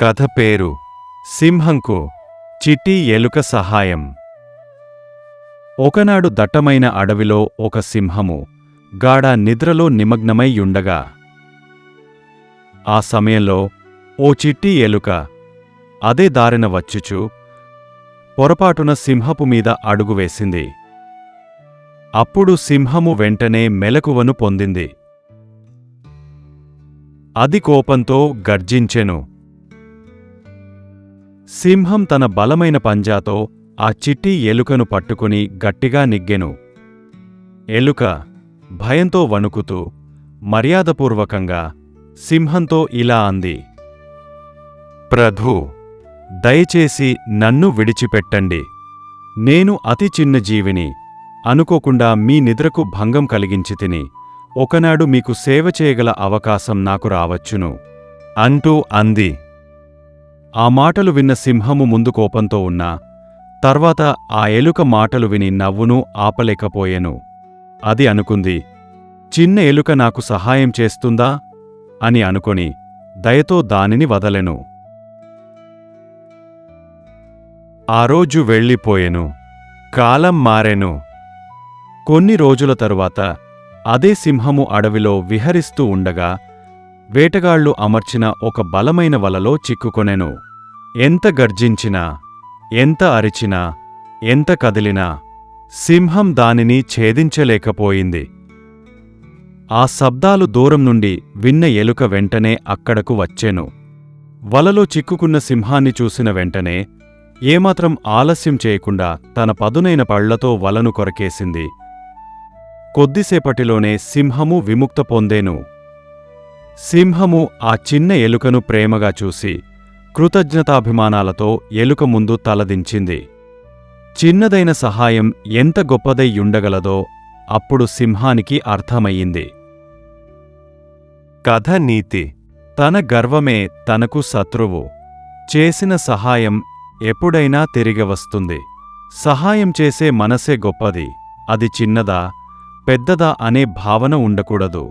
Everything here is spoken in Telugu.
కథ పేరు సింహంకు చిట్టి ఎలుక సహాయం. ఒకనాడు దట్టమైన అడవిలో ఒక సింహము గాఢ నిద్రలో నిమగ్నమై యుండగా ఆ సమయంలో ఓ చిట్టి ఎలుక అదే దారిన వచ్చుచు పొరపాటున సింహపు మీద అడుగు వేసింది. అప్పుడు సింహము వెంటనే మెలకువను పొందింది. అది కోపంతో గర్జించెను. సింహం తన బలమైన పంజాతో ఆ చిట్టి ఎలుకను పట్టుకుని గట్టిగా నిగ్గెను. ఎలుక భయంతో వణుకుతూ మర్యాదపూర్వకంగా సింహంతో ఇలా అంది: ప్రభూ, దయచేసి నన్ను విడిచిపెట్టండి. నేను అతి చిన్న జీవిని, అనుకోకుండా మీ నిద్రకు భంగం కలిగించితిని. ఒకనాడు మీకు సేవ చేయగల అవకాశం నాకు రావచ్చును అంటూ అంది. ఆ మాటలు విన్న సింహము ముందు కోపంతో ఉన్నా తర్వాత ఆ ఎలుక మాటలు విని నవ్వును ఆపలేకపోయెను. అది అనుకుంది, చిన్న ఎలుక నాకు సహాయం చేస్తుందా అని అనుకొని దయతో దానిని వదలెను. ఆ రోజు వెళ్ళిపోయెను. కాలం మారెను. కొన్ని రోజుల తరువాత అదే సింహము అడవిలో విహరిస్తూ ఉండగా వేటగాళ్లు అమర్చిన ఒక బలమైన వలలో చిక్కుకొనెను. ఎంత గర్జించినా, ఎంత అరిచినా, ఎంత కదిలినా సింహం దానిని ఛేదించలేకపోయింది. ఆ శబ్దాలు దూరం నుండి విన్న ఎలుక వెంటనే అక్కడకు వచ్చెను. వలలో చిక్కుకున్న సింహాన్ని చూసిన వెంటనే ఏమాత్రం ఆలస్యం చేయకుండా తన పదునైన పళ్లతో వలను కొరకేసింది. కొద్దిసేపటిలోనే సింహము విముక్త పొందేను. సింహము ఆ చిన్న ఎలుకను ప్రేమగా చూసి కృతజ్ఞతాభిమానాలతో ఎలుక ముందు తలదించింది. చిన్నదైన సహాయం ఎంత గొప్పదై యుండగలదో అప్పుడు సింహానికి అర్థమయ్యింది. కథ నీతి: తన గర్వమే తనకు శత్రువు. చేసిన సహాయం ఎప్పుడైనా తిరిగి వస్తుంది. సహాయం చేసే మనసే గొప్పది. అది చిన్నదా, పెద్దదా అనే భావన ఉండకూడదు.